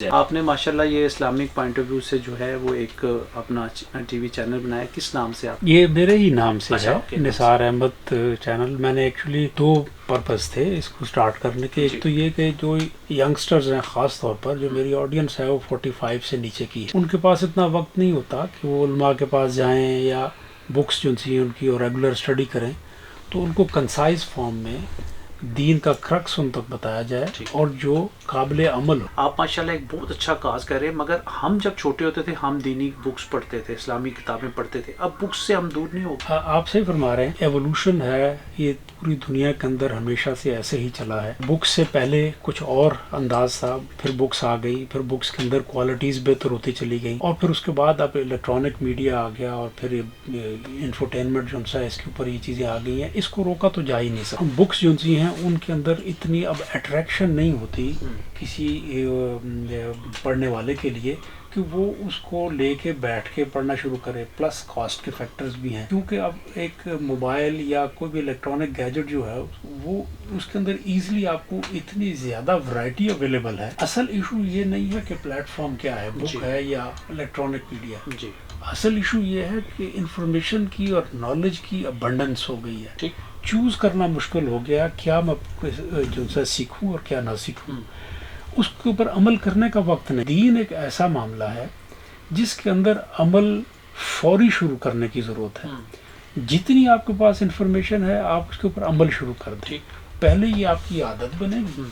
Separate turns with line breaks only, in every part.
آپ نے ماشاءاللہ یہ اسلامک پوائنٹ آف ویو سے جو ہے وہ ایک اپنا ٹی وی چینل بنایا، کس نام سے آپ؟
یہ میرے ہی نام سے
اچھا،
ہے، نثار احمد چینل. میں نے ایکچولی دو پرپز تھے اس کو سٹارٹ کرنے کے. ایک تو یہ کہ جو ینگسٹرز ہیں، خاص طور پر جو میری آڈینس ہے وہ 45 سے نیچے کی ہے، ان کے پاس اتنا وقت نہیں ہوتا کہ وہ علماء کے پاس جائیں یا بکس جو سی ان کی ریگولر اسٹڈی کریں، تو ان کو کنسائز فارم میں دین کا کرکس ان تک بتایا جائے اور جو قابل عمل ہو.
آپ ماشاءاللہ ایک بہت اچھا کاز کر رہے ہیں، مگر ہم جب چھوٹے ہوتے تھے ہم دینی بکس پڑھتے تھے، اسلامی کتابیں پڑھتے تھے، اب بکس سے ہم دور نہیں ہو گئے.
آپ صحیح فرما رہے ہیں، ایوولوشن ہے، یہ پوری دنیا کے اندر ہمیشہ سے ایسے ہی چلا ہے. بکس سے پہلے کچھ اور انداز تھا، پھر بکس آ گئی، پھر بکس کے اندر کوالٹیز بہتر ہوتی چلی گئی، اور پھر اس کے بعد اب الیکٹرانک میڈیا آ گیا، اور پھر انفوٹینمنٹ جو ہے اس کے اوپر یہ چیزیں آ گئی ہیں. اس کو روکا تو جا ہی نہیں سکتا. بکس جو ہیں ان کے اندر اتنی اب اٹریکشن نہیں ہوتی کسی پڑھنے والے کے لیے کہ وہ اس کو لے کے بیٹھ کے پڑھنا شروع کرے. پلس کاسٹ کے فیکٹرز بھی ہیں، کیونکہ اب ایک موبائل یا کوئی بھی الیکٹرانک گیجٹ جو ہے وہ اس کے اندر ایزیلی آپ کو اتنی زیادہ ورائٹی اویلیبل ہے. اصل ایشو یہ نہیں ہے کہ پلیٹ فارم کیا ہے، بک ہے یا الیکٹرانک میڈیا. اصل ایشو یہ ہے کہ انفارمیشن کی اور نالج کی ابنڈنس ہو گئی ہے. چوز کرنا مشکل ہو گیا، کیا میں جو ہے سیکھوں اور کیا نہ سیکھوں. اس کے اوپر عمل کرنے کا وقت نہیں. دین ایک ایسا معاملہ ہے جس کے اندر عمل فوری شروع کرنے کی ضرورت ہے. جتنی آپ کے پاس انفارمیشن ہے آپ اس کے اوپر عمل شروع کر دیں. پہلے یہ آپ کی عادت بنے گی،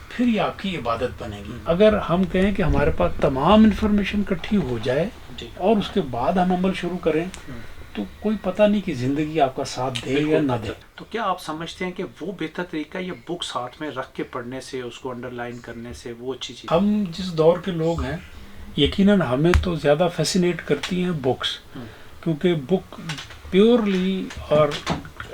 پھر یہ آپ کی عبادت بنے گی. اگر ہم کہیں کہ ہمارے پاس تمام انفارمیشن اکٹھی ہو جائے اور اس کے بعد ہم عمل شروع کریں تو کوئی پتہ نہیں کہ زندگی آپ کا ساتھ دے یا نہ دے.
تو کیا آپ سمجھتے ہیں کہ وہ بہتر طریقہ یہ بکس ہاتھ میں رکھ کے پڑھنے سے، اس کو انڈر لائن کرنے سے وہ اچھی چیز؟
ہم جس دور کے لوگ ہیں یقیناً ہمیں تو زیادہ فیسینیٹ کرتی ہیں بکس، کیونکہ بک پیورلی اور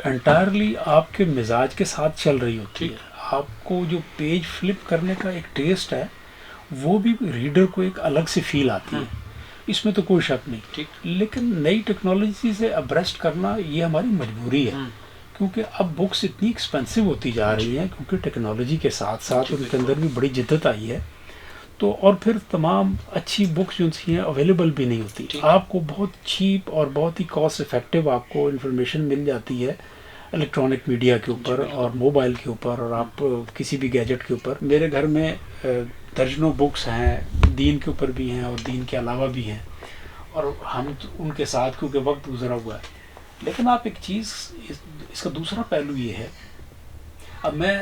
انٹائرلی آپ کے مزاج کے ساتھ چل رہی ہوتی ہے. آپ کو جو پیج فلپ کرنے کا ایک ٹیسٹ ہے وہ بھی ریڈر کو ایک الگ سے فیل آتی ہے، اس میں تو کوئی شک نہیں. لیکن نئی ٹیکنالوجی سے ابریسٹ کرنا یہ ہماری مجبوری ہے، کیونکہ اب بکس اتنی ایکسپینسو ہوتی جا رہی ہیں کیونکہ ٹیکنالوجی کے ساتھ ساتھ ان کے اندر بھی بڑی جدت آئی ہے. تو اور پھر تمام اچھی بکس جو ہیں اویلیبل بھی نہیں ہوتی. آپ کو بہت چیپ اور بہت ہی کاسٹ افیکٹو آپ کو انفارمیشن مل جاتی ہے الیکٹرانک میڈیا کے اوپر اور موبائل کے اوپر اور آپ کسی بھی گیجٹ کے اوپر. میرے گھر میں درجنوں بکس ہیں، دین کے اوپر بھی ہیں اور دین کے علاوہ بھی ہیں، اور ہم ان کے ساتھ کیونکہ وقت گزرا ہوا ہے. لیکن آپ ایک چیز، اس کا دوسرا پہلو یہ ہے، اب میں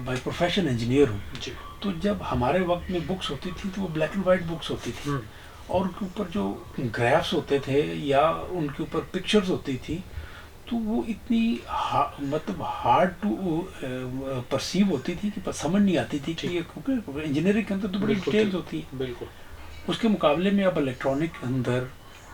بائی پروفیشن انجینئر ہوں، تو جب ہمارے وقت میں بکس ہوتی تھی تو وہ بلیک اینڈ وائٹ بکس ہوتی تھی، اور ان کے اوپر جو گرافس ہوتے تھے یا ان کے اوپر پکچرز ہوتی تھی تو وہ اتنی مطلب ہارڈ ٹو پرسیو ہوتی تھی کہ سمجھ نہیں آتی تھی کہ یہ، کیونکہ انجینئرنگ کے اندر تو بڑی ڈیٹیلز ہوتی ہیں.
بالکل.
اس کے مقابلے میں اب الیکٹرانک کے اندر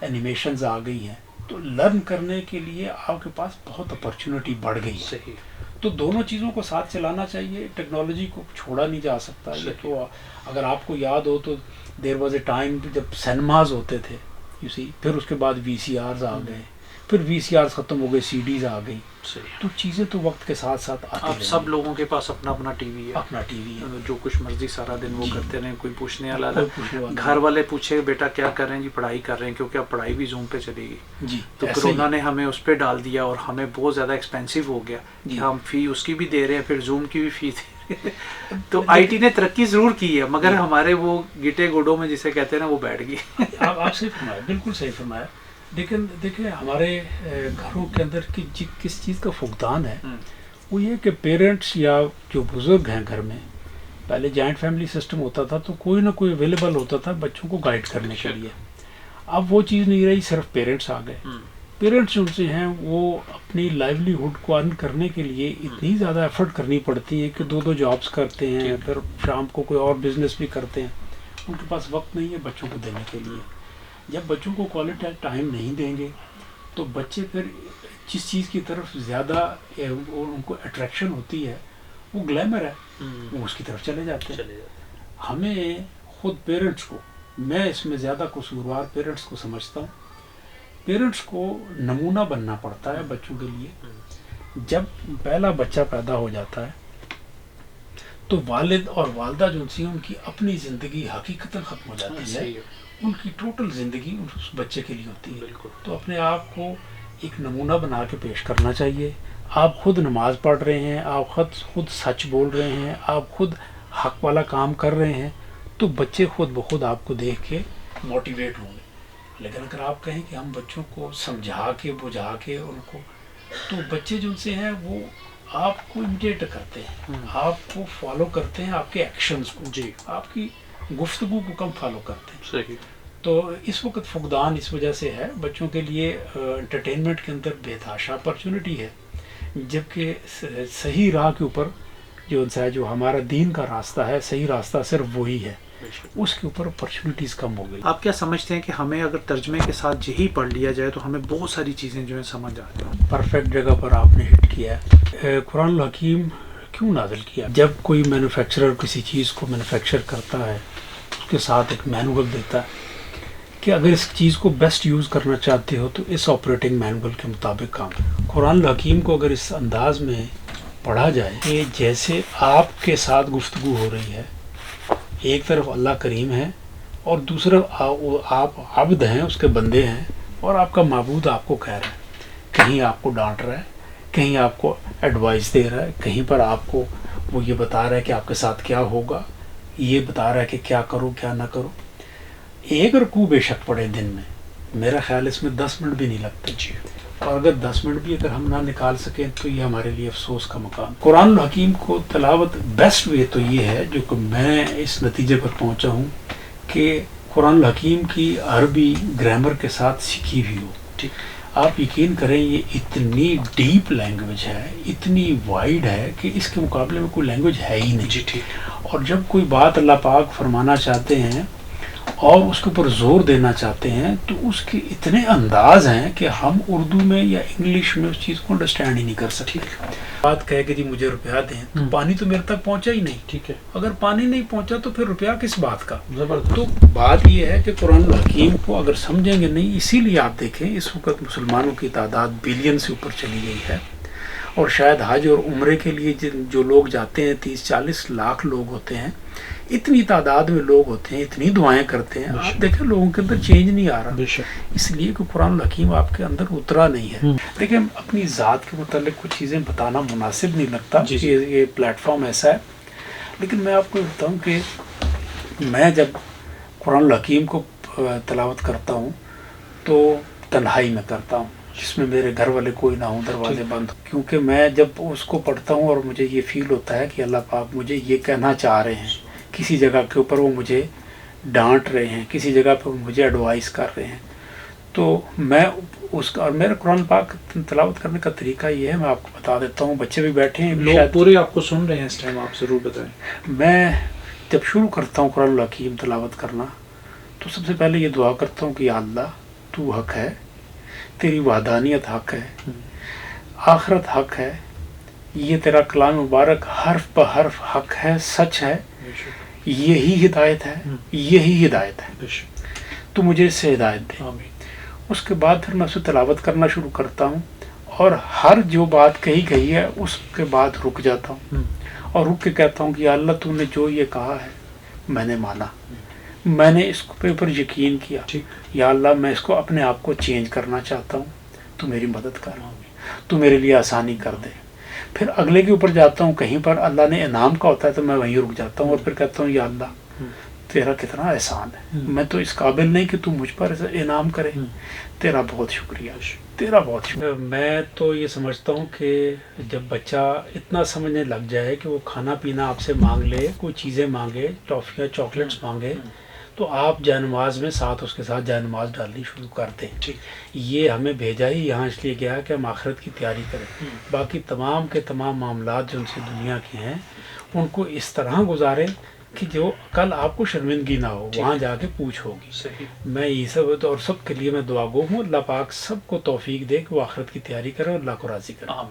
اینیمیشنز آ گئی ہیں تو لرن کرنے کے لیے آپ کے پاس بہت اپرچونٹی بڑھ گئی ہے.
صحیح.
تو دونوں چیزوں کو ساتھ چلانا چاہیے، ٹیکنالوجی کو چھوڑا نہیں جا سکتا. یہ تو اگر آپ کو یاد ہو تو دیر واز اے ٹائم جب سینماز ہوتے تھے، یو سی، پھر اس کے بعد وی سی آرز آ گئے، پھر وی سی آرز ختم ہو گئے، سی ڈیز آ گئی. تو چیزیں تو وقت کے ساتھ ساتھ آتی ہیں.
اب سب لوگوں کے پاس اپنا اپنا ٹی وی ہے،
اپنا ٹی وی ہے،
جو کچھ مرضی سارا دن وہ کرتے رہیں، کوئی پوچھنے والا نہیں. گھر والے پوچھے بیٹا کیا کر رہے ہیں؟ جی پڑھائی کر رہے ہیں، کیونکہ اب پڑھائی بھی زوم پہ چلے گی. تو کرونا نے ہمیں اس پہ ڈال دیا اور ہمیں بہت زیادہ ایکسپینسو ہو گیا کہ ہم فی اس کی بھی دے رہے ہیں، پھر زوم کی بھی فی دے رہے ہیں. تو آئی ٹی نے ترقی ضرور کی ہے، مگر ہمارے وہ گٹے گوڈوں میں جسے کہتے ہیں نا وہ بیٹھ گئی.
آپ صحیح فرمایا، بالکل صحیح فرمایا. لیکن دیکھیں ہمارے گھروں کے اندر کس چیز کا فقدان ہے، وہ یہ کہ پیرنٹس یا جو بزرگ ہیں گھر میں، پہلے جوائنٹ فیملی سسٹم ہوتا تھا تو کوئی نہ کوئی اویلیبل ہوتا تھا بچوں کو گائیڈ کرنے کے لیے. اب وہ چیز نہیں رہی، صرف پیرنٹس آ گئے. پیرنٹس جو سے ہیں وہ اپنی لائیولیہڈ کو ارن کرنے کے لیے اتنی زیادہ ایفرٹ کرنی پڑتی ہے کہ دو جابس کرتے ہیں، پھر شام کو کوئی اور بزنس بھی کرتے ہیں. ان کے پاس وقت نہیں ہے بچوں کو دینے کے لیے. جب بچوں کو کوالٹی ٹائم نہیں دیں گے تو بچے پھر جس چیز کی طرف زیادہ ان کو اٹریکشن ہوتی ہے، وہ گلیمر ہے، وہ اس کی طرف چلے جاتے ہیں. ہمیں خود پیرنٹس کو، میں اس میں زیادہ قصوروار پیرنٹس کو سمجھتا ہوں، پیرنٹس کو نمونہ بننا پڑتا ہے بچوں کے لیے. جب پہلا بچہ پیدا ہو جاتا ہے تو والد اور والدہ جو ان کی اپنی زندگی حقیقتاً ختم ہو جاتی ہے، ان کی ٹوٹل زندگی اس بچے کے لیے ہوتی ہے. تو اپنے آپ کو ایک نمونہ بنا کے پیش کرنا چاہیے. آپ خود نماز پڑھ رہے ہیں، آپ خود سچ بول رہے ہیں، آپ خود حق والا کام کر رہے ہیں، تو بچے خود بخود آپ کو دیکھ کے موٹیویٹ ہوں گے. لیکن اگر آپ کہیں کہ ہم بچوں کو سمجھا کے بجھا کے ان کو، تو بچے جو سے ہیں وہ آپ کو امیٹیٹ کرتے ہیں، آپ کو فالو کرتے ہیں، آپ کے ایکشنز کو، جی آپ کی گفتگو کو کم فالو کرتے ہیں. صحیح. تو اس وقت فقدان اس وجہ سے ہے بچوں کے لیے انٹرٹینمنٹ کے اندر بے تحاشا اپرچونٹی ہے، جبکہ صحیح راہ کے اوپر جو ہمارا دین کا راستہ ہے، صحیح راستہ صرف وہی ہے، اس کے اوپر اپرچونٹیز کم ہو گئی.
آپ کیا سمجھتے ہیں کہ ہمیں اگر ترجمے کے ساتھ یہی پڑھ لیا جائے تو ہمیں بہت ساری چیزیں جو ہیں سمجھ آتی ہیں؟
پرفیکٹ جگہ پر آپ نے ہٹ کیا ہے. قرآن الحکیم کیوں نازل کیا؟ جب کوئی مینوفیکچرر کسی چیز کو مینوفیکچر کرتا ہے، اس کے ساتھ ایک مینول دیتا ہے کہ اگر اس چیز کو بیسٹ یوز کرنا چاہتے ہو تو اس آپریٹنگ مینول کے مطابق کام. قرآن الحکیم کو اگر اس انداز میں پڑھا جائے کہ جیسے آپ کے ساتھ گفتگو ہو رہی ہے، ایک طرف اللہ کریم ہے اور دوسرا آپ عبد ہیں، اس کے بندے ہیں، اور آپ کا معبود آپ کو کہہ رہا ہے، کہیں آپ کو ڈانٹ رہا ہے، کہیں آپ کو ایڈوائس دے رہا ہے، کہیں پر آپ کو وہ یہ بتا رہا ہے کہ آپ کے ساتھ کیا ہوگا، یہ بتا رہا ہے کہ کیا کرو کیا نہ کرو. ایک رکوع بے شک پڑے دن میں، میرا خیال اس میں 10 منٹ بھی نہیں لگتے. جی. اور اگر 10 منٹ بھی اگر ہم نہ نکال سکیں تو یہ ہمارے لیے افسوس کا مقام. قرآن الحکیم کو تلاوت بیسٹ وے تو یہ ہے جو کہ میں اس نتیجے پر پہنچا ہوں کہ قرآن الحکیم کی عربی گرامر کے ساتھ سیکھی ہوئی ہو. ٹھیک. آپ یقین کریں یہ اتنی ڈیپ لینگویج ہے، اتنی وائڈ ہے کہ اس کے مقابلے میں کوئی لینگویج ہے ہی نہیں. جی ٹھیک. اور جب کوئی بات اللہ پاک فرمانا چاہتے ہیں اور اس کے اوپر زور دینا چاہتے ہیں تو اس کے اتنے انداز ہیں کہ ہم اردو میں یا انگلش میں اس چیز کو انڈرسٹینڈ ہی نہیں کر سکتے. بات کہے کہ جی مجھے روپیہ دیں، تو پانی تو میرے تک پہنچا ہی نہیں. ٹھیک ہے. اگر پانی نہیں پہنچا تو پھر روپیہ کس بات کا؟ تو بات یہ ہے کہ قرآن الحکیم کو اگر سمجھیں گے نہیں، اسی لیے آپ دیکھیں اس وقت مسلمانوں کی تعداد بلین سے اوپر چلی گئی ہے، اور شاید حج اور عمرے کے لیے جو لوگ جاتے ہیں 30-40 لاکھ لوگ ہوتے ہیں، اتنی تعداد میں لوگ ہوتے ہیں، اتنی دعائیں کرتے ہیں. آپ دیکھیں لوگوں کے اندر چینج نہیں آ رہا، اس لیے کہ قرآن الحکیم آپ کے اندر اترا نہیں ہے. دیکھیں اپنی ذات کے متعلق کچھ چیزیں بتانا مناسب نہیں لگتا کہ یہ پلیٹ فارم ایسا ہے، لیکن میں آپ کو بتاؤں کہ میں جب قرآن الحکیم کو تلاوت کرتا ہوں تو تنہائی میں کرتا ہوں، جس میں میرے گھر والے کوئی نہ ہوں، دروازے بند، کیونکہ میں جب اس کو پڑھتا ہوں اور مجھے یہ فیل ہوتا ہے کہ اللہ پاک مجھے یہ کہنا چاہ رہے ہیں، کسی جگہ کے اوپر وہ مجھے ڈانٹ رہے ہیں، کسی جگہ پہ مجھے ایڈوائز کر رہے ہیں، تو میں اس کا، اور میرا قرآن پاک تلاوت کرنے کا طریقہ یہ ہے، میں آپ کو بتا دیتا ہوں. بچے بھی بیٹھے ہیں،
لوگ پورے آپ کو سن رہے ہیں اس ٹائم، آپ ضرور بتائیں.
میں جب شروع کرتا ہوں قرآن الحکیم تلاوت کرنا تو سب سے پہلے یہ دعا کرتا ہوں کہ یا اللہ تو حق ہے، تیری وحدانیت حق ہے، آخرت حق ہے، یہ تیرا کلام مبارک حرف بہ حرف حق ہے، سچ ہے، یہی ہدایت ہے، یہی ہدایت ہے، تو مجھے اس سے ہدایت دے. اس کے بعد پھر میں اسے تلاوت کرنا شروع کرتا ہوں، اور ہر جو بات کہی گئی ہے اس کے بعد رک جاتا ہوں اور رک کے کہتا ہوں کہ یا اللہ تو نے جو یہ کہا ہے میں نے مانا، میں نے اس کے اوپر یقین کیا، یا اللہ میں اس کو اپنے آپ کو چینج کرنا چاہتا ہوں، تو میری مدد کر، تو میرے لیے آسانی کر دے. پھر اگلے کے اوپر جاتا ہوں، کہیں پر اللہ نے انعام کا ہوتا ہے تو میں وہیں رک جاتا ہوں اور پھر کہتا ہوں یا اللہ تیرا کتنا احسان ہے، میں تو اس قابل نہیں کہ تو مجھ پر انعام کرے، تیرا بہت شکریہ، تیرا بہت شکریہ. میں تو یہ سمجھتا ہوں کہ جب بچہ اتنا سمجھنے لگ جائے کہ وہ کھانا پینا آپ سے مانگ لے، کوئی چیزیں مانگے، ٹافیاں چاکلیٹس مانگے، تو آپ جائے نماز میں ساتھ اس کے ساتھ جائے نماز ڈالنی شروع کر دیں. یہ ہمیں بھیجا ہی یہاں اس لیے گیا ہے کہ ہم آخرت کی تیاری کریں. باقی تمام کے تمام معاملات جو ان سے دنیا کے ہیں ان کو اس طرح گزاریں کہ جو کل آپ کو شرمندگی نہ ہو، وہاں جا کے پوچھ ہوگی. میں یہ سب اور سب کے لیے میں دعا گو ہوں، اللہ پاک سب کو توفیق دے کہ وہ آخرت کی تیاری کرے اور اللہ کو راضی کرے.